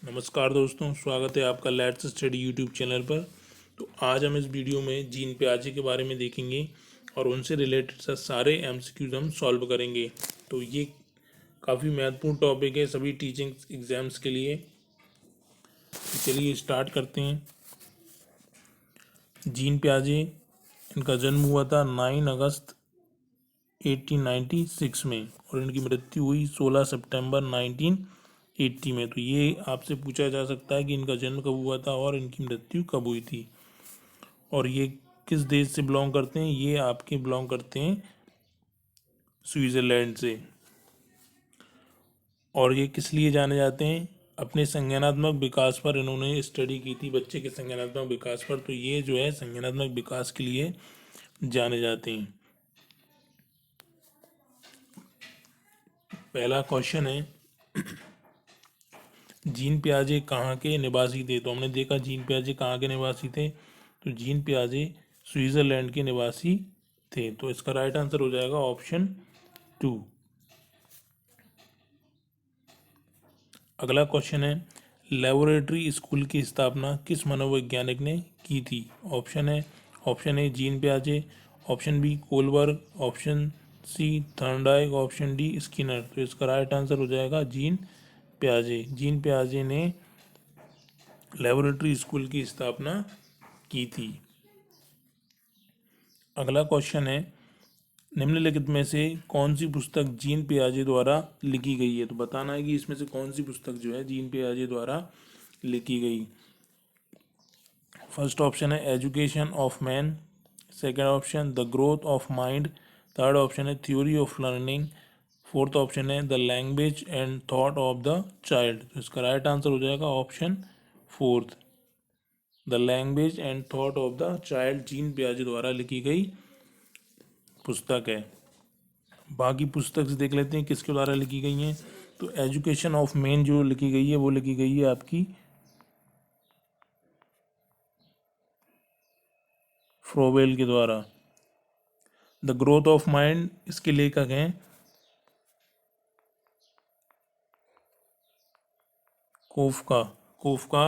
नमस्कार दोस्तों, स्वागत है आपका लेट्स स्टडी यूट्यूब चैनल पर। तो आज हम इस वीडियो में जीन प्याजे के बारे में देखेंगे और उनसे रिलेटेड सारे एमसीक्यूज हम सॉल्व करेंगे। तो ये काफ़ी महत्वपूर्ण टॉपिक है सभी टीचिंग एग्जाम्स के लिए। तो चलिए स्टार्ट करते हैं। जीन प्याजे, इनका जन्म हुआ था 9 अगस्त 1896 में और इनकी मृत्यु हुई 16 सितंबर 1980 में। तो ये आपसे पूछा जा सकता है कि इनका जन्म कब हुआ था और इनकी मृत्यु कब हुई थी, और ये किस देश से बिलोंग करते हैं। ये आपके बिलोंग करते हैं स्विट्ज़रलैंड से। और ये किस लिए जाने जाते हैं, अपने संज्ञानात्मक विकास पर इन्होंने स्टडी की थी, बच्चे के संज्ञानात्मक विकास पर। तो ये जो है संज्ञानात्मक विकास के लिए जाने जाते हैं। पहला क्वेश्चन है, जीन प्याजे कहाँ के निवासी थे। तो हमने देखा जीन प्याजे कहाँ के निवासी थे, तो जीन प्याजे स्विट्ज़रलैंड के निवासी थे। तो इसका राइट आंसर हो जाएगा ऑप्शन 2। अगला क्वेश्चन है, लेबोरेटरी स्कूल की स्थापना किस मनोवैज्ञानिक ने की थी। ऑप्शन ए जीन प्याजे, option B Kohlberg, option C Thorndike, option D Skinner. तो इसका राइट आंसर हो जाएगा जीन प्याजे। जीन प्याजे ने लेबोरेटरी स्कूल की स्थापना की थी। अगला क्वेश्चन है, निम्नलिखित में से कौन सी पुस्तक जीन पियाजे द्वारा लिखी गई है। तो बताना है कि इसमें से कौन सी पुस्तक जो है जीन पियाजे द्वारा लिखी गई। फर्स्ट ऑप्शन है education of man, second option the growth of mind, third option है theory of learning, fourth option है the language and thought of the child. तो इसका राइट आंसर हो जाएगा option fourth, the language and thought of the child Jean पियाजे द्वारा लिखी गई पुस्तक है। बाकी पुस्तक देख लेते हैं किसके द्वारा लिखी गई हैं। तो एजुकेशन ऑफ मैन जो लिखी गई है वो लिखी गई है आपकी फ्रोवेल के द्वारा। द ग्रोथ ऑफ माइंड इसके लेखक हैं कोफका। कोफका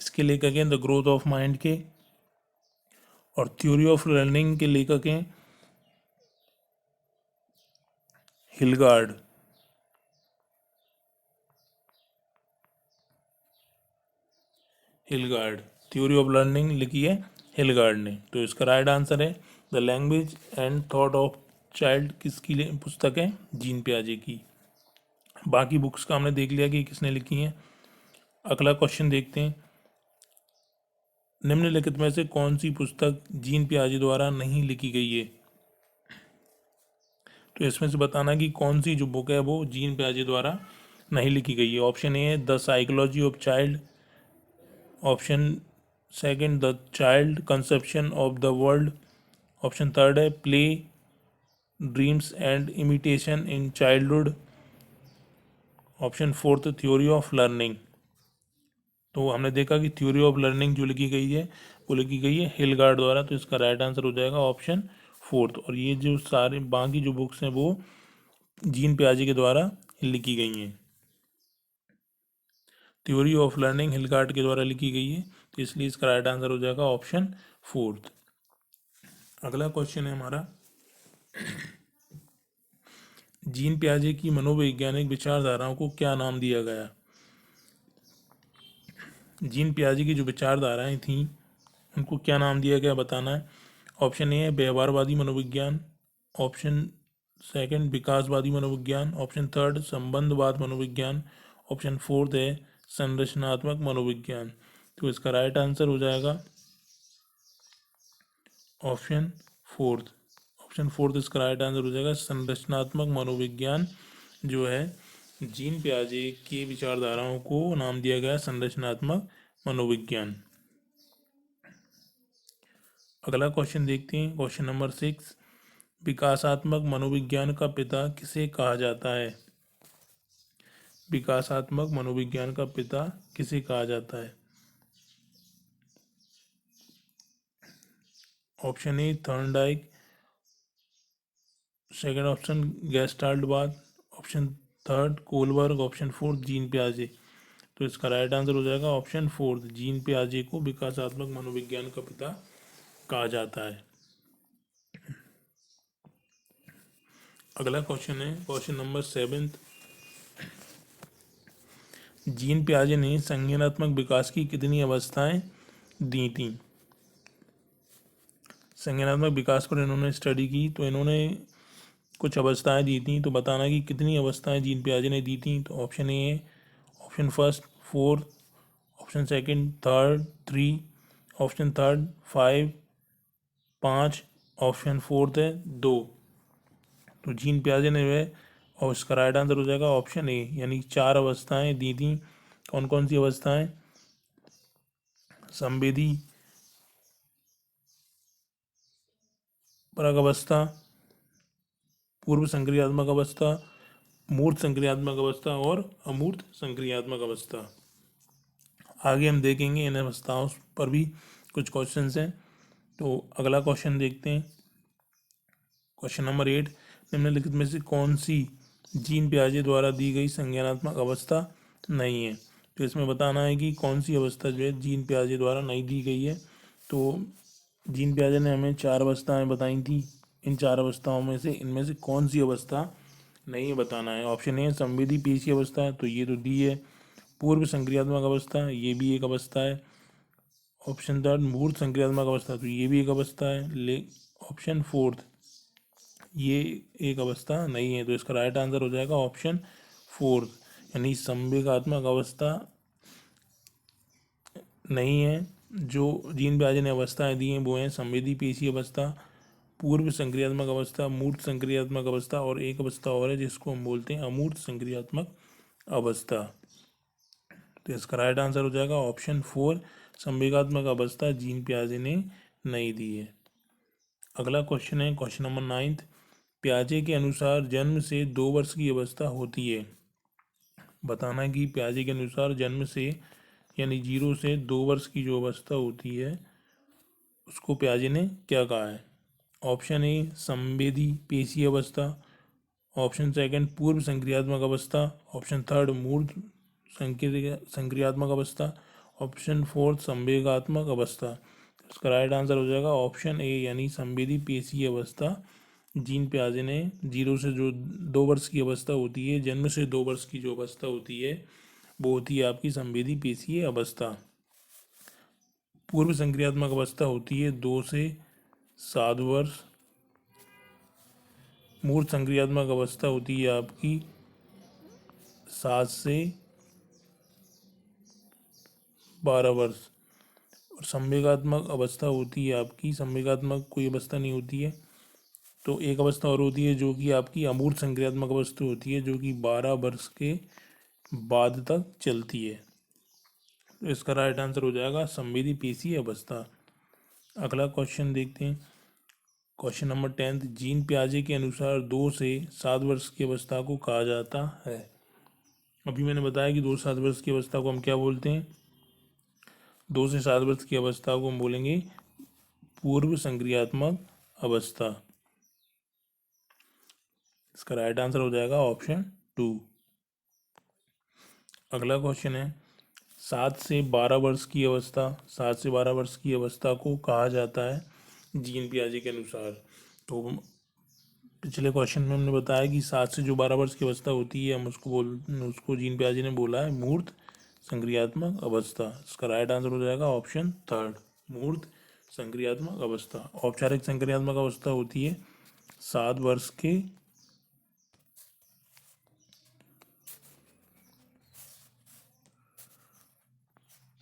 इसके लेखक हैं द ग्रोथ ऑफ माइंड के। और थ्योरी ऑफ लर्निंग के लेखक हैं हिलगार्ड। हिलगार्ड थ्योरी ऑफ लर्निंग लिखी है हिलगार्ड ने। तो इसका राइट आंसर है the language and thought of child किसकी पुस्तक है, जीन पियाजे की। बाकी बुक्स का हमने देख लिया कि किसने लिखी हैं। अगला क्वेश्चन देखते हैं, निम्नलिखित में से कौन सी पुस्तक जीन पियाजे द्वारा नहीं लिखी गई है। तो इसमें से बताना कि कौन सी जो बुक है वो जीन पियाजे द्वारा नहीं लिखी गई है। ऑप्शन ए है the psychology of child, option second the child conception of the world, option third है play dreams and imitation in childhood, option fourth theory of learning. तो हमने देखा कि थ्योरी ऑफ लर्निंग जो लिखी गई है वो लिखी गई है हिलगार्ड द्वारा। तो इसका राइट आंसर हो जाएगा ऑप्शन फोर्थ। और ये जो सारे बाकी जो बुक्स हैं वो जीन पियाजे के द्वारा लिखी गई हैं। थ्योरी ऑफ लर्निंग हिलगार्ड के द्वारा लिखी गई है, तो इसलिए इसका राइट आंसर हो जाएगा ऑप्शन फोर्थ। अगला क्वेश्चन है हमारा, जीन पियाजे की मनोवैज्ञानिक विचारधाराओं को क्या नाम दिया गया। जीन पियाजे की जो विचारधाराएं थीं उनको क्या नाम दिया गया बताना है। ऑप्शन ए है व्यवहारवादी मनोविज्ञान, ऑप्शन सेकंड विकासवादी मनोविज्ञान, ऑप्शन थर्ड संबंधवाद मनोविज्ञान, ऑप्शन फोर्थ है संरचनात्मक मनोविज्ञान। तो इसका राइट आंसर हो जाएगा ऑप्शन फोर्थ। ऑप्शन फोर्थ इसका राइट आंसर हो जाएगा संरचनात्मक मनोविज्ञान जो है जीन पियाजे की विचारधाराओं को नाम दिया गया संरचनात्मक मनोविज्ञान। अगला क्वेश्चन देखते हैं, क्वेश्चन नंबर 6, विकासात्मक मनोविज्ञान का पिता किसे कहा जाता है। विकासात्मक मनोविज्ञान का पिता किसे कहा जाता है। Option A Thorndike, second option गेस्टाल्टबाद, option third Kohlberg, option fourth Jean पियाजे। तो इसका राइट आंसर हो जाएगा ऑप्शन फोर्थ, जीन पियाजे को विकासात्मक मनोविज्ञान का पिता कहा जाता है। अगला क्वेश्चन है क्वेश्चन नंबर 7। जीन पियाजे ने संज्ञानात्मक विकास की कितनी अवस्थाएं दी थी? संज्ञानात्मक विकास पर इन्होंने स्टडी की, तो इन्होंने कुछ अवस्थाएं दी थी, तो बताना कि कितनी अवस्थाएं जीन पियाजे ने दी थी। तो ऑप्शन ए है option first 4, option second 3, 3, option third 5, 5, option fourth है 2। तो जीन पियाजे ने वह, और इसका राइट आंसर हो जाएगा ऑप्शन ए, यानी 4 अवस्थाएं दी थी। कौन कौन सी अवस्थाएं? संवेदी परक अवस्था, पूर्व संक्रियात्मक अवस्था, मूर्त संक्रियात्मक अवस्था और अमूर्त संक्रियात्मक अवस्था। आगे हम देखेंगे इन अवस्थाओं पर भी कुछ क्वेश्चंस हैं। तो अगला क्वेश्चन देखते हैं क्वेश्चन नंबर 8। निम्नलिखित में से कौन सी जीन पियाजे द्वारा दी गई संज्ञानात्मक अवस्था नहीं है? तो इसमें बताना है कि कौन सी अवस्था जो है जीन पियाजे द्वारा नहीं दी गई है। तो जीन पियाजे ने हमें 4 अवस्थाएं बताई थी, इन 4 अवस्थाओं में से इनमें से कौन सी अवस्था नहीं बताना है। ऑप्शन ए संवेदी पेशी अवस्था, तो ये तो दी है। पूर्व संक्रियात्मक अवस्था, ये भी एक अवस्था है। ऑप्शन थर्ड मूर्त संक्रियात्मक अवस्था, तो ये भी एक अवस्था है। ले ऑप्शन फोर्थ ये एक अवस्था नहीं है। तो इसका राइट आंसर हो जाएगा ऑप्शन फोर्थ, यानी संवेगात्मक अवस्था नहीं है। जो जीन पियाजे ने अवस्थाएं दी हैं वो हैं संवेदी पेशी अवस्था, पूर्व संक्रियात्मक अवस्था, मूर्त संक्रियात्मक अवस्था और एक अवस्था और है जिसको हम बोलते हैं अमूर्त संक्रियात्मक अवस्था। तो इसका राइट आंसर हो जाएगा ऑप्शन 4, संवेगात्मक अवस्था जीन पियाजे ने नहीं दी है। अगला क्वेश्चन है क्वेश्चन नंबर 9। पियाजे के अनुसार जन्म से 2 वर्ष की अवस्था होती है। बताना है कि पियाजे के अनुसार जन्म से यानी 0 से 2 वर्ष की जो अवस्था होती है उसको पियाजे ने क्या कहा है? ऑप्शन ए संवेदी पेशी अवस्था, ऑप्शन सेकंड पूर्व संक्रियात्मक अवस्था, ऑप्शन थर्ड मूर्त संक्रियात्मक अवस्था, ऑप्शन फोर्थ संवेगात्मक अवस्था। इसका राइट आंसर हो जाएगा ऑप्शन ए, यानी संवेदी पेशी अवस्था जीन पियाजे ने 0 से जो 2 वर्ष की अवस्था होती है, जन्म से 2 वर्ष की जो अवस्था होती है वो होती है आपकी संवेदी पेशीय अवस्था। पूर्व संक्रियात्मक अवस्था होती है 2 से 7 वर्ष। मूर्त संक्रियात्मक अवस्था होती है आपकी 7 से 12 वर्ष। और संवेगात्मक अवस्था होती है आपकी, संवेगात्मक कोई अवस्था नहीं होती है, तो एक अवस्था और होती है जो कि आपकी अमूर्त संक्रियात्मक अवस्था होती है, जो कि 12 वर्ष के बाद तक चलती है। तो इसका राइट आंसर हो जाएगा संवेदी पेशी अवस्था। अगला क्वेश्चन देखते हैं क्वेश्चन नंबर 10। जीन पियाजे के अनुसार 2 से 7 वर्ष की अवस्था को कहा जाता है। अभी मैंने बताया कि 2 से 7 वर्ष की अवस्था को हम क्या बोलते हैं? 2 से 7 वर्ष की अवस्था को हम बोलेंगे पूर्व संक्रियात्मक अवस्था। इसका राइट आंसर हो जाएगा ऑप्शन 2। अगला क्वेश्चन है 7 से 12 वर्ष की अवस्था, 7 से 12 वर्ष की अवस्था को कहा जाता है जीन पियाजे के अनुसार। तो पिछले क्वेश्चन में हमने बताया कि 7 से जो 12 वर्ष की अवस्था होती है हम उसको जीन पियाजे ने बोला है मूर्त संक्रियात्मक अवस्था। इसका राइट आंसर हो जाएगा ऑप्शन थर्ड, मूर्त संक्रियात्मक अवस्था। औपचारिक संक्रियात्मक अवस्था होती है 7 वर्ष के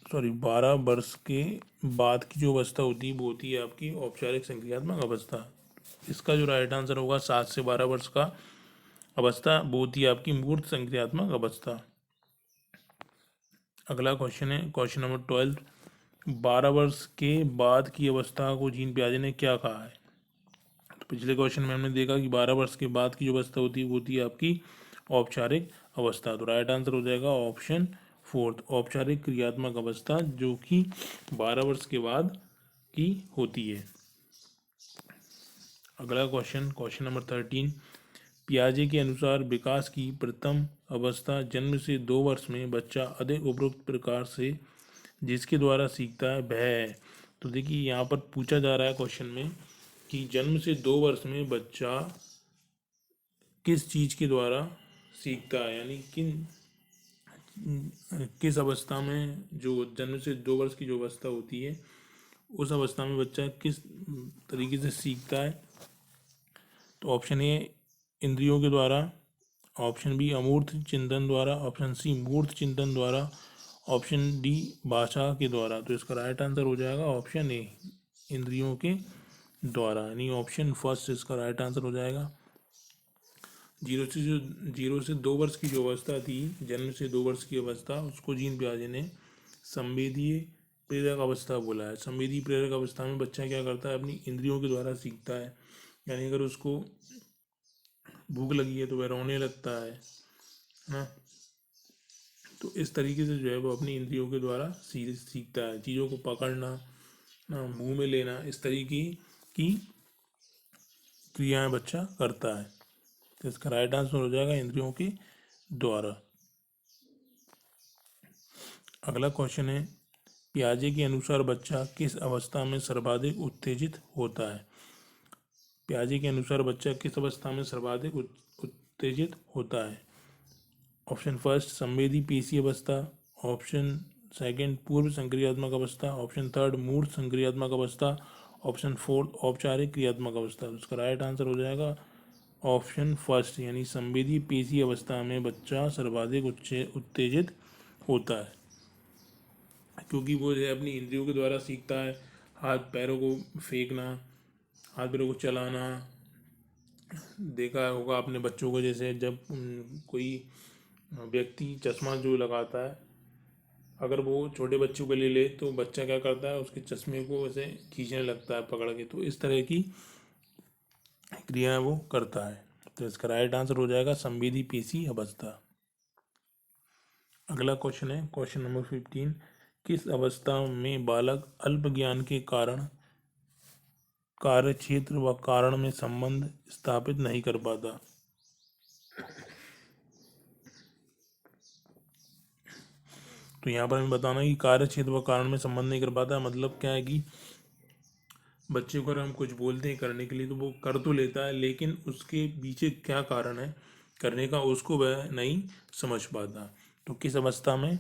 12 वर्ष के बाद की जो अवस्था होती है वो होती है आपकी औपचारिक संक्रियात्मक अवस्था। इसका जो राइट आंसर होगा 7 से 12 वर्ष का अवस्था वो होती है आपकी मूर्त संक्रियात्मक अवस्था। अगला क्वेश्चन है क्वेश्चन नंबर 12। 12 वर्ष के बाद की अवस्था को जीन पियाजे ने क्या कहा है? तो पिछले क्वेश्चन में हमने देखा कि 12 वर्ष के बाद की जो अवस्था होती है वो होती है आपकी औपचारिक अवस्था। तो राइट आंसर हो जाएगा ऑप्शन फोर्थ, औपचारिक क्रियात्मक अवस्था, जो कि 12 वर्ष के बाद की होती है। अगला क्वेश्चन क्वेश्चन नंबर 13। पियाजे के अनुसार विकास की प्रथम अवस्था जन्म से 2 वर्ष में बच्चा अधिक उपरोक्त प्रकार से जिसके द्वारा सीखता है वह है। तो देखिए यहाँ पर पूछा जा रहा है क्वेश्चन में कि जन्म से 2 वर्ष में बच्चा किस चीज के द्वारा सीखता है, यानी किस अवस्था में, जो जन्म से 2 वर्ष की जो अवस्था होती है उस अवस्था में बच्चा किस तरीके से सीखता है। तो ऑप्शन ए इंद्रियों के द्वारा, ऑप्शन बी अमूर्त चिंतन द्वारा, ऑप्शन सी मूर्त चिंतन द्वारा, ऑप्शन डी भाषा के द्वारा। तो इसका राइट आंसर हो जाएगा ऑप्शन ए इंद्रियों के द्वारा, यानी ऑप्शन फर्स्ट इसका राइट आंसर हो जाएगा। 0 से 2 वर्ष की जो अवस्था थी, जन्म से 2 वर्ष की अवस्था, उसको जीन पियाजे ने संवेदीय प्रेरक अवस्था बोला है। संवेदी प्रेरक अवस्था में बच्चा क्या करता है, अपनी इंद्रियों के द्वारा सीखता है। यानी अगर उसको भूख लगी है तो वह रोने लगता है ना। तो इस तरीके से जो है वो अपनी इंद्रियों के द्वारा सीखता है। चीज़ों को पकड़ना, मुंह में लेना, इस तरीके की क्रियाएं बच्चा करता है। तो इसका राइट आंसर हो जाएगा इंद्रियों के द्वारा। अगला क्वेश्चन है, पियाजे के अनुसार बच्चा किस अवस्था में सर्वाधिक उत्तेजित होता है। पियाजे के अनुसार बच्चा किस अवस्था में सर्वाधिक उत्तेजित होता है। ऑप्शन फर्स्ट संवेदी पेशी अवस्था, ऑप्शन सेकंड पूर्व संक्रियात्मक अवस्था, ऑप्शन थर्ड मूर्त संक्रियात्मक अवस्था, ऑप्शन फोर्थ औपचारिक क्रियात्मक अवस्था। तो इसका राइट आंसर हो जाएगा ऑप्शन फर्स्ट, यानी संवेदी पेशी अवस्था में बच्चा सर्वाधिक उत्तेजित होता है, क्योंकि वो जो है अपनी इंद्रियों के द्वारा सीखता है। हाथ पैरों को फेंकना, हाथ पैरों को चलाना, देखा होगा आपने बच्चों को, जैसे जब कोई व्यक्ति चश्मा जो लगाता है, अगर वो छोटे बच्चों के लिए ले तो बच्चा क्या करता है, उसके चश्मे को ऐसे खींचने लगता है पकड़ के। तो इस तरह की क्रियाएं वो करता है। तो इसका राइट आंसर हो जाएगा संवेदी पेशी अवस्था। अगला क्वेश्चन है क्वेश्चन नंबर 15, किस अवस्था में बालक अल्प ज्ञान के कारण कार्य क्षेत्र व कारण में संबंध स्थापित नहीं कर पाता। तो यहाँ पर हमें बताना है कि कार्य क्षेत्र व कारण में संबंध नहीं कर पाता, मतलब क्या है कि बच्चे को अगर हम कुछ बोलते हैं करने के लिए तो वो कर तो लेता है, लेकिन उसके पीछे क्या कारण है करने का उसको वह नहीं समझ पाता। तो किस अवस्था में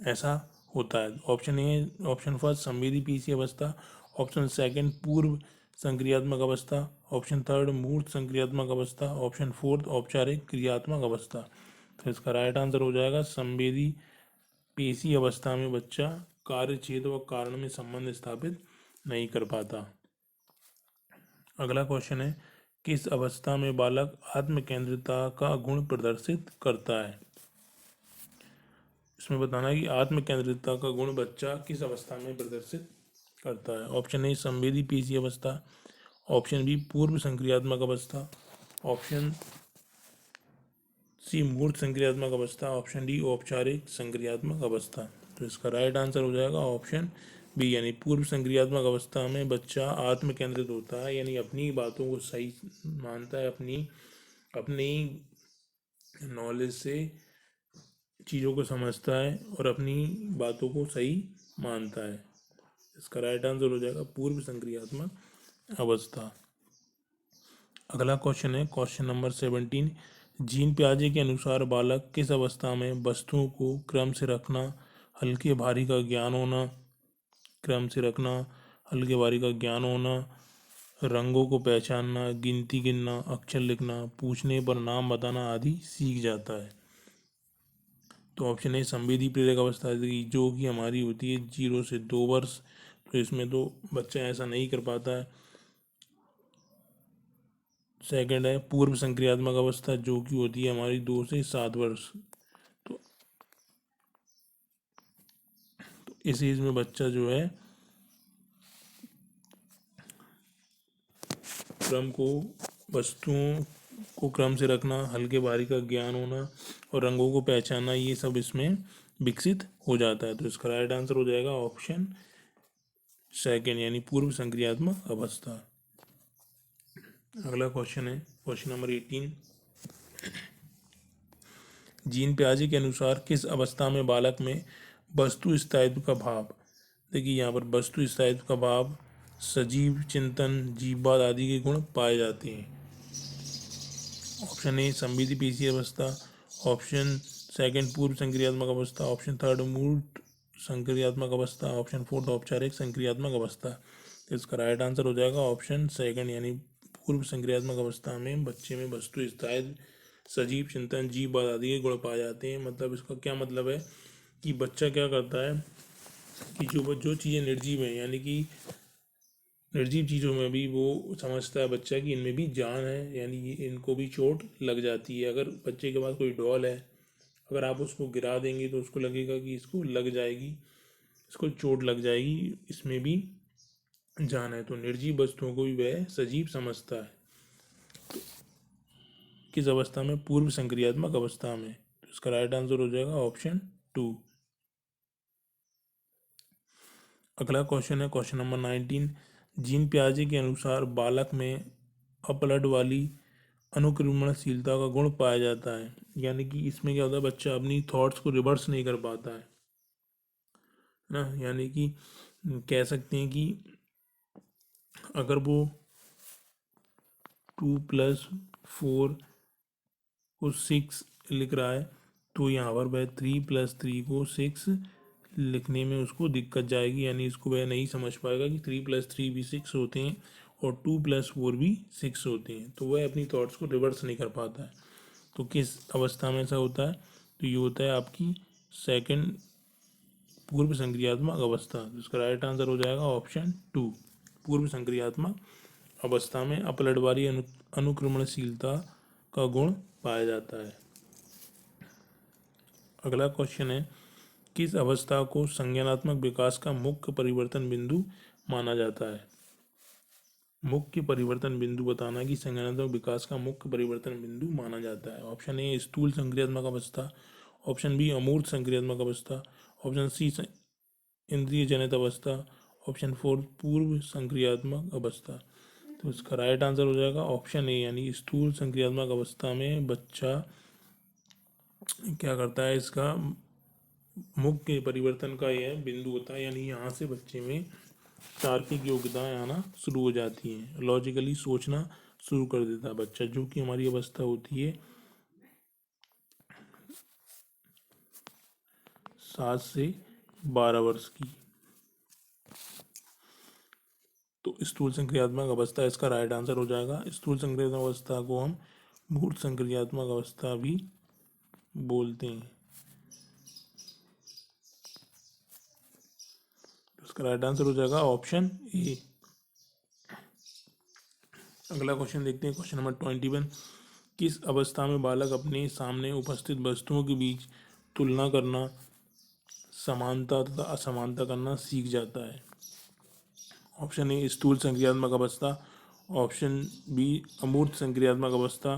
ऐसा होता है। ऑप्शन ए ऑप्शन फर्स्ट संवेदी पेशी अवस्था, ऑप्शन सेकंड पूर्व संक्रियात्मक अवस्था, ऑप्शन थर्ड मूर्त संक्रियात्मक अवस्था, ऑप्शन फोर्थ औपचारिक क्रियात्मक अवस्था। तो इसका राइट आंसर हो जाएगा संवेदी पेशी अवस्था में बच्चा कार्य क्षेत्र व कारण में संबंध स्थापित नहीं कर पाता। अगला क्वेश्चन है, किस अवस्था में बालक आत्मकेंद्रिता का गुण प्रदर्शित करता है। इसमें बताना है कि आत्मकेंद्रिता का गुण बच्चा किस अवस्था में प्रदर्शित करता है। ऑप्शन ए संवेदी पेशी अवस्था, ऑप्शन बी पूर्व संक्रियात्मक अवस्था, ऑप्शन सी मूर्त संक्रियात्मक अवस्था, ऑप्शन डी औपचारिक संक्रियात्मक अवस्था। तो इसका राइट आंसर हो जाएगा ऑप्शन बी, यानी पूर्व संक्रियात्मक अवस्था में बच्चा आत्म केंद्रित होता है, यानी अपनी बातों को सही मानता है, अपनी नॉलेज से चीज़ों को समझता है और अपनी बातों को सही मानता है। इसका राइट आंसर हो जाएगा पूर्व संक्रियात्मक अवस्था। अगला क्वेश्चन है क्वेश्चन नंबर 17, जीन पियाजे के अनुसार बालक किस अवस्था में वस्तुओं को क्रम से रखना, हल्के भारी का ज्ञान होना, क्रम से रखना, हल्के भारी का ज्ञान होना, रंगों को पहचानना, गिनती गिनना, अक्षर लिखना, पूछने पर नाम बताना आदि सीख जाता है। तो ऑप्शन ए संवेदी प्रेरक अवस्था जो कि हमारी होती है 0 से 2 वर्ष। तो इसमें तो बच्चा ऐसा नहीं कर पाता है। सेकंड है पूर्व संक्रियात्मक अवस्था जो कि होती है हमारी 2 से 7 वर्ष। तो इस एज में बच्चा जो है क्रम को, वस्तुओं को क्रम से रखना, हल्के भारी का ज्ञान होना और रंगों को पहचानना, ये सब इसमें विकसित हो जाता है। तो इसका राइट आंसर हो जाएगा ऑप्शन सेकंड, यानी पूर्व संक्रियात्मक अवस्था। अगला क्वेश्चन है क्वेश्चन नंबर 18। जीन पियाजे के अनुसार किस अवस्था में बालक में वस्तु स्थायित्व का भाव, देखिए यहाँ पर वस्तु स्थायित्व का भाव, सजीव चिंतन, जीववाद आदि के गुण पाए जाते हैं। ऑप्शन ए संवेदी पेशी अवस्था, ऑप्शन सेकंड पूर्व संक्रियात्मक अवस्था, ऑप्शन थर्ड मूर्त संक्रियात्मक अवस्था, ऑप्शन फोर्थ औपचारिक संक्रियात्मक अवस्था। तो इसका राइट आंसर हो जाएगा ऑप्शन सेकंड, यानी पूर्व संक्रियात्मक अवस्था में बच्चे में वस्तु स्थायित्व, सजीव चिंतन, जीववाद आदि के गुण पाए जाते हैं। मतलब इसका क्या मतलब है कि बच्चा क्या करता है कि जो चीज़ें निर्जीव हैं, यानी कि निर्जीव चीज़ों में भी वो समझता है बच्चा कि इनमें भी जान है, यानी ये इनको भी चोट लग जाती है। अगर बच्चे के पास कोई डॉल है, अगर आप उसको गिरा देंगे तो उसको लगेगा कि इसको लग जाएगी, इसको चोट लग जाएगी, इसमें भी जान है। तो निर्जीव वस्तुओं को भी वह सजीव समझता है। किस अवस्था में? पूर्व संक्रियात्मक अवस्था में। तो इसका राइट आंसर हो जाएगा ऑप्शन 2। अगला क्वेश्चन है क्वेश्चन नंबर 19। जीन पियाजे के अनुसार बालक में अपलट वाली अनुक्रमणशीलता का गुण पाया जाता है। यानी कि इसमें क्या होता है, बच्चा अपनी थॉट्स को रिवर्स नहीं कर पाता है ना। यानी कि कह सकते हैं कि अगर वो 2+4 को 6 लिख रहा है, तो यहाँ पर वह 3+3 को 6 लिखने में उसको दिक्कत जाएगी। यानी इसको वह नहीं समझ पाएगा कि 3+3 भी 6 होते हैं और 2+4 भी 6 होते हैं। तो वह अपनी थॉट्स को रिवर्स नहीं कर पाता है। तो किस अवस्था में ऐसा होता है? तो ये होता है आपकी सेकंड पूर्व संक्रियात्मक अवस्था। तो इसका राइट आंसर हो जाएगा ऑप्शन 2, पूर्व संक्रियात्मक अवस्था में अपलटवारी अनुक्रमणशीलता का गुण पाया जाता है। अगला क्वेश्चन है किस अवस्था को संज्ञानात्मक विकास का मुख्य परिवर्तन बिंदु माना जाता है? मुख्य परिवर्तन बिंदु बताना कि संज्ञानात्मक विकास का मुख्य परिवर्तन बिंदु माना जाता है। ऑप्शन ए स्थूल संक्रियात्मक अवस्था, ऑप्शन बी अमूर्त संक्रियात्मक अवस्था, ऑप्शन सी इंद्रिय जनित अवस्था, ऑप्शन 4 पूर्व संक्रियात्मक अवस्था। तो इसका राइट आंसर हो जाएगा ऑप्शन ए, यानी स्थूल संक्रियात्मक अवस्था में बच्चा क्या करता है, इसका मुख्य परिवर्तन का यह बिंदु होता है। यानी यहाँ से बच्चे में तार्किक योग्यताएं आना शुरू हो जाती हैं, लॉजिकली सोचना शुरू कर देता है बच्चा, जो कि हमारी अवस्था होती है 7 से 12 वर्ष की। तो स्थूल संक्रियात्मक अवस्था इसका राइट आंसर हो जाएगा। स्थूल संक्रियात्मक अवस्था को हम मूर्त संक्रियात्मक अवस्था भी बोलते हैं। तो इसका राइट आंसर हो जाएगा ऑप्शन ए। अगला क्वेश्चन देखते हैं क्वेश्चन नंबर 21। किस अवस्था में बालक अपने सामने उपस्थित वस्तुओं के बीच तुलना करना, समानता तथा असमानता करना सीख जाता है? ऑप्शन ए स्थूल संक्रियात्मक अवस्था, ऑप्शन बी अमूर्त संक्रियात्मक अवस्था,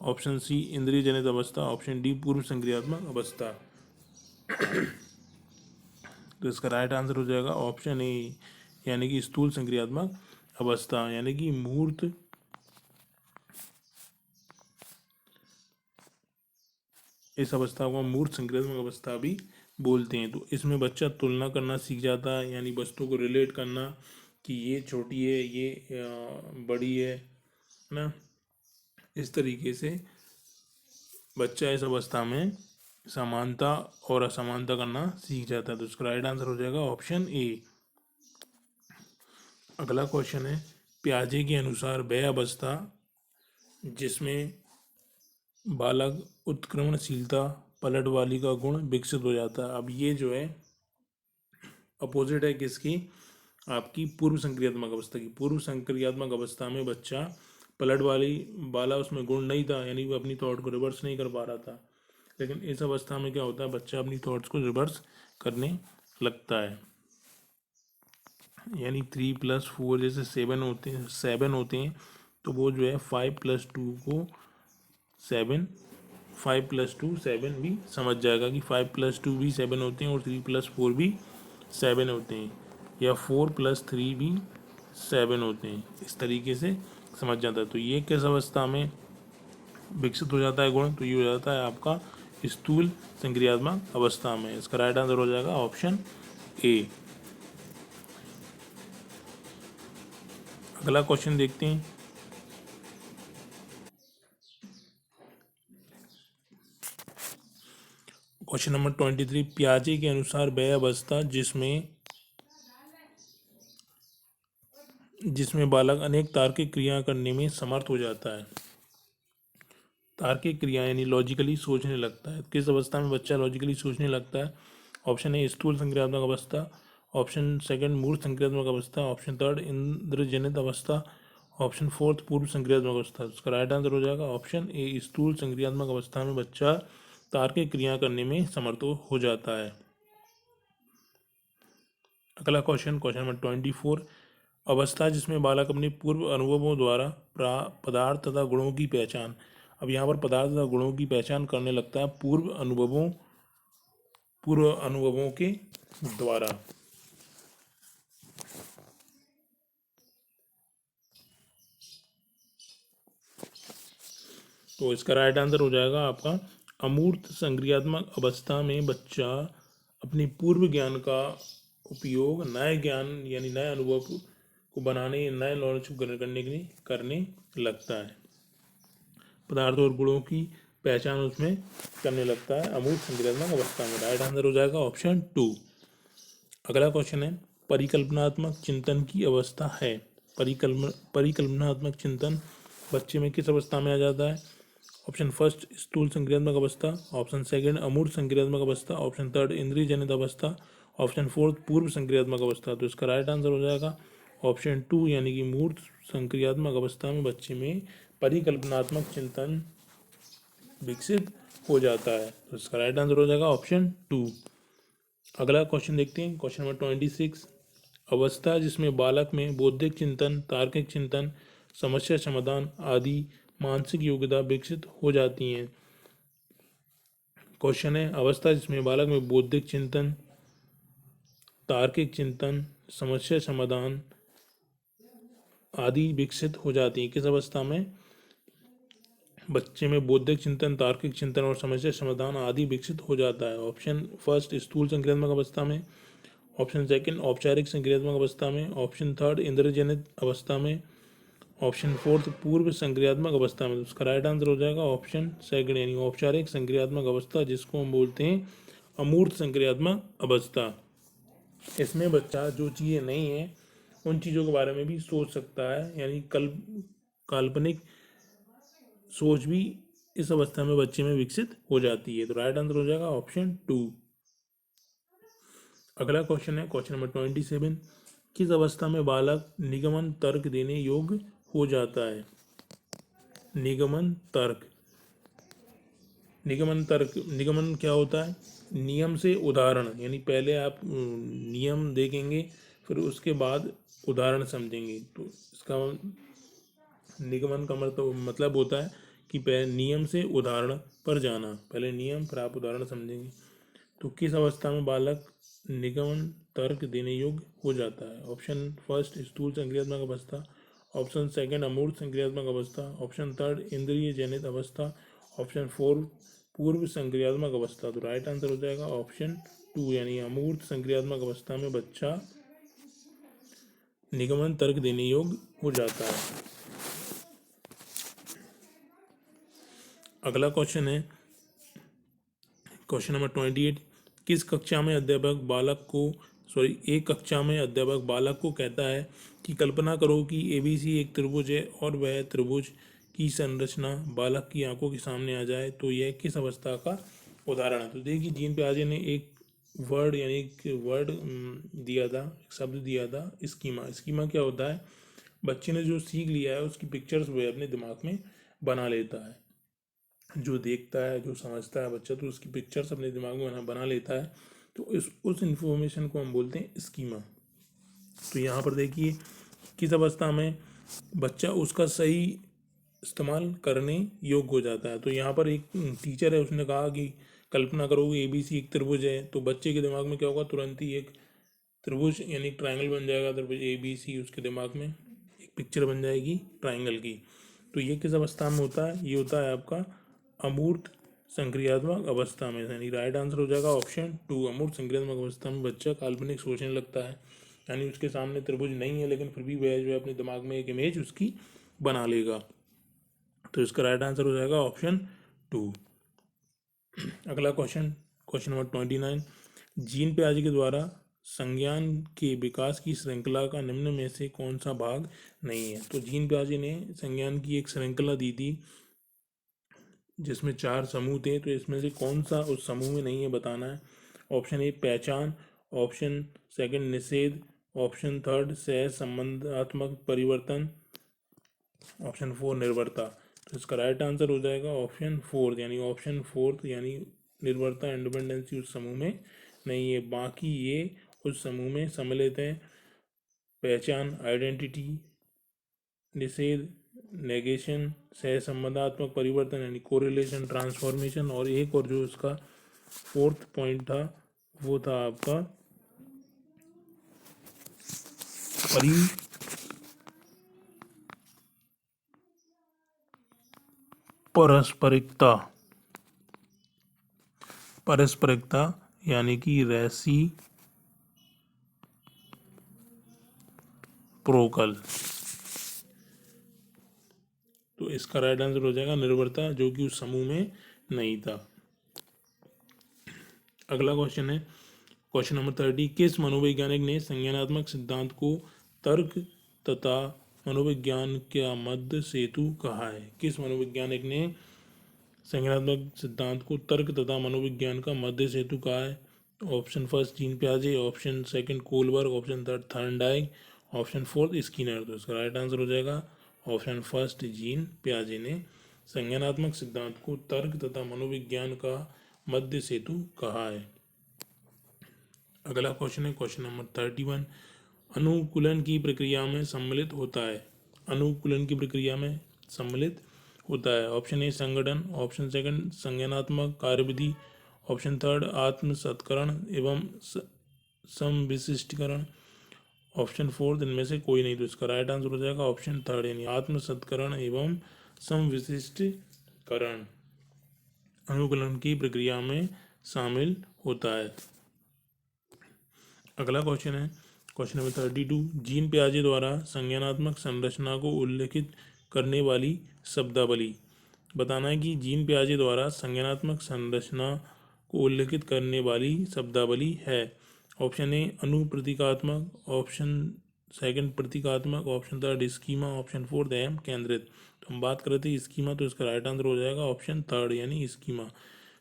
ऑप्शन सी इंद्रिय जनित अवस्था, ऑप्शन डी पूर्व संक्रियात्मक अवस्था। तो इसका राइट आंसर हो जाएगा ऑप्शन ए, यानी कि स्थूल संक्रियात्मक अवस्था। यानी कि मूर्त इस अवस्था को मूर्त संक्रियात्मक अवस्था भी बोलते हैं। तो इसमें बच्चा तुलना करना सीख जाता है, यानी वस्तु को रिलेट करना कि ये छोटी है, ये बड़ी है ना। इस तरीके से बच्चा इस अवस्था में समानता और असमानता करना सीख जाता है। तो इसका राइट आंसर हो जाएगा ऑप्शन ए। अगला क्वेश्चन है पियाजे के अनुसार वह अवस्था जिसमें बालक उत्क्रमणशीलता पलटवाली का गुण विकसित हो जाता है। अब ये जो है अपोजिट है किसकी? आपकी पूर्व संक्रियात्मक अवस्था की। पूर्व संक्रियात्मक अवस्था में बच्चा पलट वाला उसमें गुण नहीं था, यानी वो अपनी थॉट को रिवर्स नहीं कर पा रहा था। लेकिन इस अवस्था में क्या होता है, बच्चा अपनी थॉट्स को रिवर्स करने लगता है। यानी 3+4 जैसे 7 होते हैं, तो वो जो है 5+2 को 7, 5+2 7 भी समझ जाएगा कि 5+2 भी 7 होते हैं और 3+4 भी 7 होते हैं, या 4+3 भी 7 होते हैं। इस तरीके से समझ जाता है। तो ये किस अवस्था में विकसित हो जाता है गुण? तो ये हो जाता है आपका स्थूल संक्रियात्मक अवस्था में। इसका राइट आंसर हो जाएगा ऑप्शन ए। अगला क्वेश्चन देखते हैं। क्वेश्चन नंबर 23, पियाजे के अनुसार वह अवस्था जिसमें बालक अनेक तार्किक क्रिया करने में समर्थ हो जाता है। तार्किक क्रिया यानी लॉजिकली सोचने लगता है। किस अवस्था में बच्चा लॉजिकली सोचने लगता है? ऑप्शन ए स्थूल संक्रियात्मक अवस्था, ऑप्शन सेकंड मूर्त संक्रियात्मक अवस्था, ऑप्शन थर्ड इंद्रजनित अवस्था, ऑप्शन फोर्थ पूर्व संक्रियात्मक अवस्था। इसका राइट आंसर हो जाएगा ऑप्शन ए स्थूल संक्रियात्मक अवस्था में बच्चा तार्किक क्रिया करने में समर्थ हो जाता है। अगला क्वेश्चन नंबर 24, अवस्था जिसमें बालक अपने पूर्व अनुभवों द्वारा पदार्थ तथा गुणों की पहचान। अब यहाँ पर पदार्थ तथा गुणों की पहचान करने लगता है पूर्व अनुभवों के द्वारा। तो इसका राइट आंसर हो जाएगा आपका अमूर्त संक्रियात्मक अवस्था में बच्चा अपने पूर्व ज्ञान का उपयोग नए ज्ञान यानी नए अनुभव को बनाने, नए नॉलेज को करने के लिए करने लगता है। पदार्थ और गुणों की पहचान उसमें करने लगता है अमूर्त संक्रियात्मक अवस्था में। राइट आंसर हो जाएगा ऑप्शन 2। अगला क्वेश्चन है, परिकल्पनात्मक चिंतन की अवस्था है। परिकल्पनात्मक चिंतन बच्चे में किस अवस्था में आ जाता है? ऑप्शन फर्स्ट स्थूल संक्रियात्मक अवस्था, ऑप्शन सेकंड अमूर्त संक्रियात्मक अवस्था, ऑप्शन थर्ड इंद्रिय जनित अवस्था, ऑप्शन फोर्थ पूर्व संक्रियात्मक अवस्था। तो इसका राइट आंसर हो जाएगा ऑप्शन 2 यानी कि मूर्त संक्रियात्मक अवस्था में बच्चे में परिकल्पनात्मक चिंतन विकसित हो जाता है। तो इसका राइट आंसर हो जाएगा ऑप्शन 2। अगला क्वेश्चन देखते हैं। क्वेश्चन नंबर 26, अवस्था जिसमें बालक में बौद्धिक चिंतन, तार्किक चिंतन, समस्या समाधान आदि मानसिक योग्यता विकसित हो जाती हैं। क्वेश्चन है, अवस्था जिसमें बालक में बौद्धिक चिंतन, तार्किक चिंतन, समस्या समाधान आदि विकसित हो जाती है। किस अवस्था में बच्चे में बौद्धिक चिंतन, तार्किक चिंतन और समस्या समाधान आदि विकसित हो जाता है? ऑप्शन फर्स्ट स्थूल संक्रियात्मक अवस्था में, ऑप्शन सेकंड औपचारिक संक्रियात्मक अवस्था में, ऑप्शन थर्ड इंद्रजनित अवस्था में, ऑप्शन फोर्थ पूर्व संक्रियात्मक अवस्था में। उसका राइट आंसर हो जाएगा ऑप्शन सेकंड यानी औपचारिक संक्रियात्मक अवस्था, जिसको हम बोलते हैं अमूर्त संक्रियात्मक अवस्था। इसमें बच्चा जो चीज़ें नहीं है उन चीज़ों के बारे में भी सोच सकता है, यानी काल्पनिक सोच भी इस अवस्था में बच्चे में विकसित हो जाती है। तो राइट आंसर हो जाएगा ऑप्शन 2। अगला क्वेश्चन है क्वेश्चन नंबर 27, किस अवस्था में बालक निगमन तर्क देने योग्य हो जाता है? निगमन तर्क निगमन क्या होता है? नियम से उदाहरण, यानी पहले आप नियम देखेंगे फिर उसके बाद उदाहरण समझेंगे। तो इसका निगमन का मतलब होता है कि पहले नियम से उदाहरण पर जाना, पहले नियम फिर आप उदाहरण समझेंगे। तो किस अवस्था में बालक निगमन तर्क देने योग्य हो जाता है? ऑप्शन फर्स्ट स्थूल संक्रियात्मक अवस्था, ऑप्शन सेकंड अमूर्त संक्रियात्मक अवस्था, ऑप्शन थर्ड इंद्रिय जनित अवस्था, ऑप्शन फोर पूर्व संक्रियात्मक अवस्था। तो राइट आंसर हो जाएगा ऑप्शन 2 यानी अमूर्त संक्रियात्मक अवस्था में बच्चा निगमन तर्क देने योग्य हो जाता है। अगला क्वेश्चन है क्वेश्चन नंबर 28, एक कक्षा में अध्यापक बालक को कहता है कि कल्पना करो कि ABC एक त्रिभुज है और वह त्रिभुज की संरचना बालक की आंखों के सामने आ जाए, तो यह किस अवस्था का उदाहरण है? तो देखिए जीन पियाजे ने एक वर्ड दिया था, एक शब्द दिया था स्कीमा। स्कीमा क्या होता है? बच्चे ने जो सीख लिया है उसकी पिक्चर्स वह अपने दिमाग में बना लेता है। जो देखता है, जो समझता है बच्चा, तो उसकी पिक्चर्स अपने दिमाग में बना लेता है। तो उस इन्फॉर्मेशन को हम बोलते हैं स्कीमा। तो यहाँ पर देखिए किस अवस्था में बच्चा उसका सही इस्तेमाल करने योग्य हो जाता है। तो यहाँ पर एक टीचर है, उसने कहा कि कल्पना करो कि ABC एक त्रिभुज है, तो बच्चे के दिमाग में क्या होगा? तुरंत ही एक त्रिभुज यानी ट्रायंगल बन जाएगा। त्रिभुज ABC उसके दिमाग में एक पिक्चर बन जाएगी ट्राइंगल की। तो ये किस अवस्था में होता है? ये होता है आपका अमूर्त संक्रियात्मक अवस्था में, यानी राइट आंसर हो जाएगा ऑप्शन 2। अमूर्त संक्रियात्मक अवस्था में बच्चा काल्पनिक सोचने लगता है, यानी उसके सामने त्रिभुज नहीं है लेकिन फिर भी वह जो है अपने दिमाग में एक इमेज उसकी बना लेगा। तो इसका राइट आंसर हो जाएगा ऑप्शन 2। अगला क्वेश्चन, क्वेश्चन नंबर 29। जीन पियाजे के द्वारा संज्ञान के विकास की श्रृंखला का निम्न में से कौन सा भाग नहीं है? तो जीन पियाजे ने संज्ञान की एक श्रृंखला दी थी जिसमें 4 समूह थे, तो इसमें से कौन सा उस समूह में नहीं है बताना है। ऑप्शन ए पहचान, ऑप्शन सेकंड निषेध, ऑप्शन थर्ड सह संबंधात्मक परिवर्तन, ऑप्शन 4 निर्भरता। तो इसका राइट आंसर हो जाएगा ऑप्शन 4, यानी ऑप्शन 4 यानी निर्भरता इंडिपेंडेंसी उस समूह में नहीं है। बाकी ये उस समूह में सम्मिलित है। पहचान आइडेंटिटी, निषेध नेगेशन, सहसंबंधात्मक परिवर्तन यानी कोरिलेशन ट्रांसफॉर्मेशन, और एक और जो उसका फोर्थ पॉइंट था वो था आपका परस्परिकता यानी कि रेसिप्रोकल। तो इसका राइट आंसर हो जाएगा निर्भरता, जो कि उस समूह में नहीं था। अगला क्वेश्चन है क्वेश्चन नंबर 30। किस मनोवैज्ञानिक ने संज्ञानात्मक सिद्धांत को तर्क तथा मनोविज्ञान का मध्य सेतु कहा है? किस मनोवैज्ञानिक ने संज्ञानात्मक सिद्धांत को तर्क तथा मनोविज्ञान का मध्य सेतु कहा है? ऑप्शन फर्स्ट जीन पियाजे, option second Kohlberg, option third Thorndike, option fourth Skinner. तो इसका राइट आंसर हो जाएगा ऑप्शन फर्स्ट जीन पियाजे ने संज्ञानात्मक सिद्धांत को तर्क तथा मनोविज्ञान का मध्य सेतु कहा है। अगला क्वेश्चन है क्वेश्चन नंबर 31। अनुकूलन की प्रक्रिया में सम्मिलित होता है। अनुकूलन की प्रक्रिया में सम्मिलित होता है। ऑप्शन ए संगठन, ऑप्शन सेकंड संज्ञानात्मक कार्यविधि, ऑप्शन थर्ड आत्मसत्करण एवं समविशिष्टीकरण, ऑप्शन फोर्थ इनमें से कोई नहीं। तो इसका राइट आंसर हो जाएगा ऑप्शन थर्ड, यानी आत्मसत्करण एवं समविशिष्टीकरण अनुकूलन की प्रक्रिया में शामिल होता है। अगला क्वेश्चन है क्वेश्चन नंबर 32। जीन पियाजे द्वारा संज्ञानात्मक संरचना को उल्लेखित करने वाली शब्दावली। बताना है कि जीन पियाजे द्वारा संज्ञानात्मक संरचना को उल्लेखित करने वाली शब्दावली है। ऑप्शन ए अनुप्रतीकात्मक, ऑप्शन सेकंड प्रतीकात्मक, option third schema, option fourth अहम केंद्रित। तो हम बात करते हैं स्कीमा, तो इसका राइट आंसर हो जाएगा ऑप्शन थर्ड यानी स्कीमा।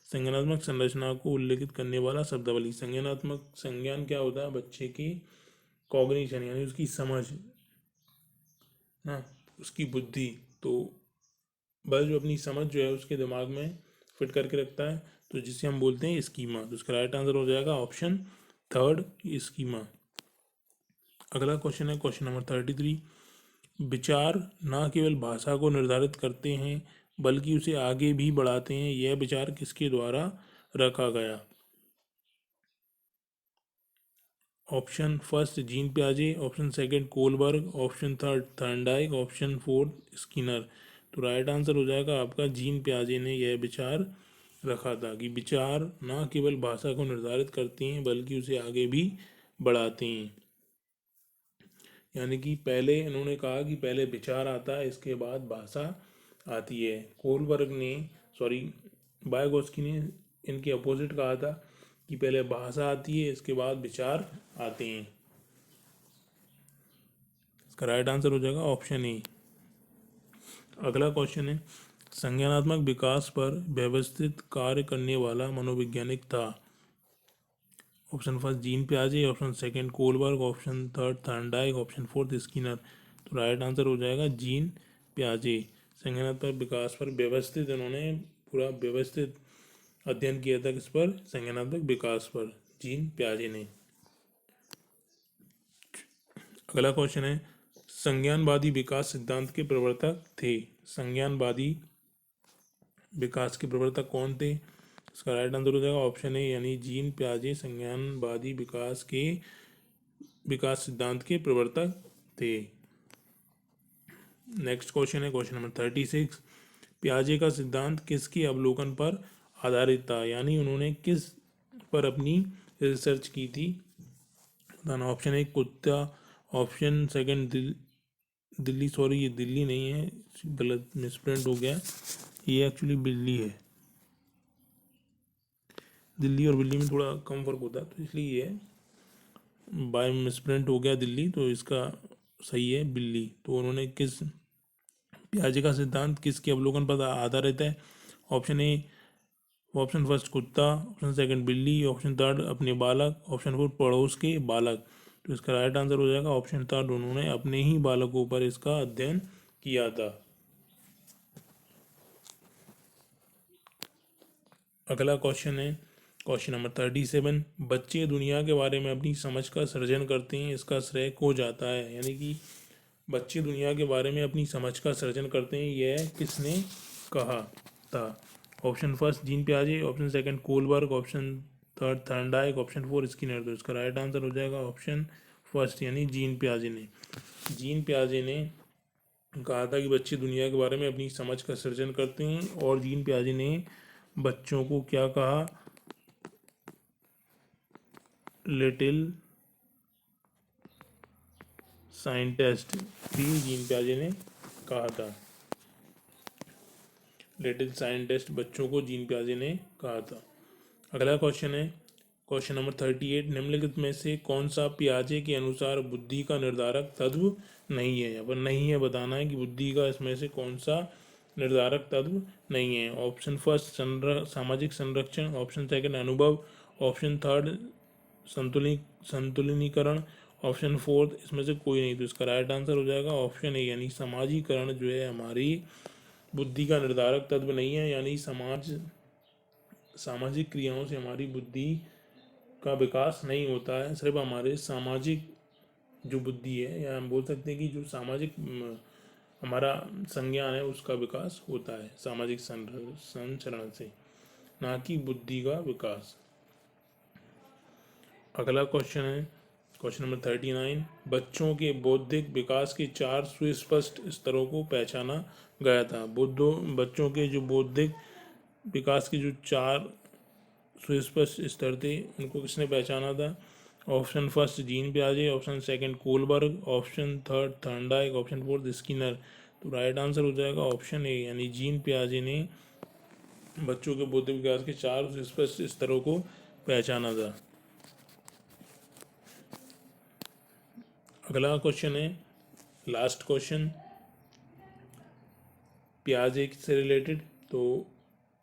संज्ञानात्मक संरचना को उल्लेखित करने वाला शब्दावली। संज्ञानात्मक संज्ञान क्या होता है? बच्चे की कॉग्निशन यानी उसकी समझ ना, उसकी बुद्धि। तो बस जो अपनी समझ जो है उसके दिमाग में फिट करके रखता है, तो जिसे हम बोलते हैं स्कीमा। तो इसका राइट आंसर हो जाएगा ऑप्शन थर्ड स्कीमा। अगला क्वेश्चन है क्वेश्चन नंबर 33। विचार न केवल भाषा को निर्धारित करते हैं बल्कि उसे आगे भी बढ़ाते हैं, यह विचार किसके द्वारा रखा गया? ऑप्शन फर्स्ट जीन पियाजे, option second Kohlberg, option third Thorndike, option fourth Skinner. तो राइट आंसर हो जाएगा आपका जीन पियाजे ने यह विचार रखा था कि विचार न केवल भाषा को निर्धारित करते हैं बल्कि उसे आगे भी बढ़ाते हैं। यानी कि पहले इन्होंने कहा कि पहले विचार आता है, इसके बाद भाषा आती है। कोलबर्ग ने वाइगोत्स्की ने इनके अपोजिट कहा था कि पहले भाषा आती है, इसके बाद विचार आते हैं। इसका राइट आंसर हो जाएगा ऑप्शन ए। अगला क्वेश्चन है संज्ञानात्मक विकास पर व्यवस्थित कार्य करने वाला मनोवैज्ञानिक था। ऑप्शन फर्स्ट जीन पियाजे, option second Kohlberg, option third Thorndike, option fourth Skinner. तो राइट आंसर हो जाएगा जीन पियाजे। संज्ञानात्मक विकास पर व्यवस्थित इन्होंने पूरा व्यवस्थित अध्ययन किया था, किस पर? संज्ञानात्मक विकास पर, जीन पियाजे ने। अगला क्वेश्चन है संज्ञानवादी विकास सिद्धांत के प्रवर्तक थे। संज्ञानवादी विकास के प्रवर्तक कौन थे? इसका राइट आंसर हो जाएगा ऑप्शन ए यानी जीन पियाजे संज्ञानवादी विकास सिद्धांत के प्रवर्तक थे। नेक्स्ट क्वेश्चन है क्वेश्चन नंबर 36। पियाजे का सिद्धांत किसके अवलोकन पर आधारित था, यानी उन्होंने किस पर अपनी रिसर्च की थी। ऑप्शन एक कुत्ता, ऑप्शन सेकंड दिल्ली, सॉरी ये दिल्ली नहीं है, गलत मिसप्रिंट हो गया, ये एक्चुअली बिल्ली है। दिल्ली और बिल्ली में थोड़ा कम फर्क होता है, तो इसलिए ये बाय मिसप्रिंट हो गया दिल्ली, तो इसका सही है बिल्ली। तो उन्होंने किस पियाजे का सिद्धांत किसके अवलोकन पर आधारित है। ऑप्शन ए, ऑप्शन फर्स्ट कुत्ता, ऑप्शन सेकंड बिल्ली, ऑप्शन थर्ड अपने बालक, ऑप्शन फोर पड़ोस के बालक। तो इसका राइट आंसर हो जाएगा ऑप्शन थर्ड, उन्होंने अपने ही बालकों पर इसका अध्ययन किया था। अगला क्वेश्चन है क्वेश्चन नंबर 37। बच्चे दुनिया के बारे में अपनी समझ का सृजन करते हैं, इसका श्रेय को जाता है, यानी कि बच्चे दुनिया के बारे में अपनी समझ का सृजन करते हैं, यह किसने कहा था। ऑप्शन फर्स्ट जीन पियाजे, option second Kohlberg, option third Thorndike, option four Skinner. तो इसका राइट आंसर हो जाएगा ऑप्शन फर्स्ट, यानी जीन पियाजे ने। जीन पियाजे ने कहा था कि बच्चे दुनिया के बारे में अपनी समझ का सृजन करते हैं, और जीन पियाजे ने बच्चों को क्या कहा, लिटिल साइंटिस्ट भी जीन पियाजे ने कहा था। लिटिल साइंटिस्ट बच्चों को जीन पियाजे ने कहा था। अगला क्वेश्चन है क्वेश्चन नंबर 38। निम्नलिखित में से कौन सा पियाजे के अनुसार बुद्धि का निर्धारक तत्व नहीं है। यहाँ पर नहीं है बताना है कि बुद्धि का इसमें से कौन सा निर्धारक तत्व नहीं है। ऑप्शन फर्स्ट सामाजिक संरक्षण, ऑप्शन सेकंड अनुभव, ऑप्शन थर्ड संतुलिनीकरण, ऑप्शन फोर्थ इसमें से कोई नहीं। तो इसका राइट आंसर हो जाएगा ऑप्शन ए, यानी समाजीकरण जो है हमारी बुद्धि का निर्धारक तत्व नहीं है, यानी सामाजिक क्रियाओं से हमारी बुद्धि का विकास नहीं होता है, सिर्फ हमारे सामाजिक जो बुद्धि है, या हम बोल सकते हैं कि जो सामाजिक हमारा संज्ञान है उसका विकास होता है सामाजिक संचरण से, ना कि बुद्धि का विकास। अगला क्वेश्चन है क्वेश्चन नंबर 39। बच्चों के बौद्धिक विकास के 4 सुस्पष्ट स्तरों को पहचाना गया था। बच्चों के जो बौद्धिक विकास के जो 4 सुस्पष्ट स्तर थे उनको किसने पहचाना था। ऑप्शन फर्स्ट जीन पियाजे, option second Kohlberg, option third Thorndike, option fourth Skinner. तो राइट आंसर हो जाएगा ऑप्शन ए, यानी जीन पियाजे ने बच्चों के बौद्धिक विकास के 4 सुस्पष्ट स्तरों को पहचाना था। अगला क्वेश्चन है लास्ट क्वेश्चन पियाजे से रिलेटेड। तो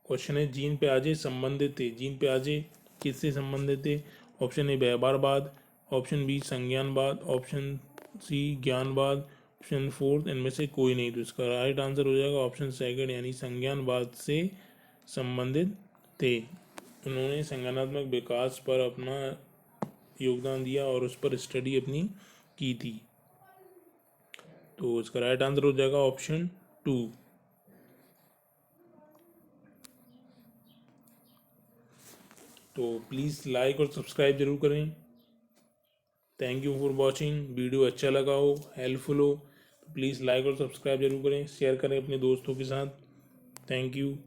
क्वेश्चन है जीन पियाजे संबंधित थे, जीन पियाजे किससे संबंधित थे। ऑप्शन ए व्यवहारवाद, ऑप्शन बी संज्ञानवाद, ऑप्शन सी ज्ञानवाद, ऑप्शन फोर्थ इनमें से कोई नहीं। तो इसका राइट आंसर हो जाएगा ऑप्शन सेकंड, यानी संज्ञानवाद से संबंधित थे। उन्होंने संज्ञानात्मक विकास पर अपना योगदान दिया और उस पर स्टडी अपनी की थी। तो इसका राइट आंसर हो जाएगा ऑप्शन 2। तो प्लीज़ लाइक और सब्सक्राइब जरूर करें। Thank you for watching. Video अच्छा लगा हो, हेल्पफुल हो, तो प्लीज़ लाइक और सब्सक्राइब जरूर करें, शेयर करें अपने दोस्तों के साथ। Thank you.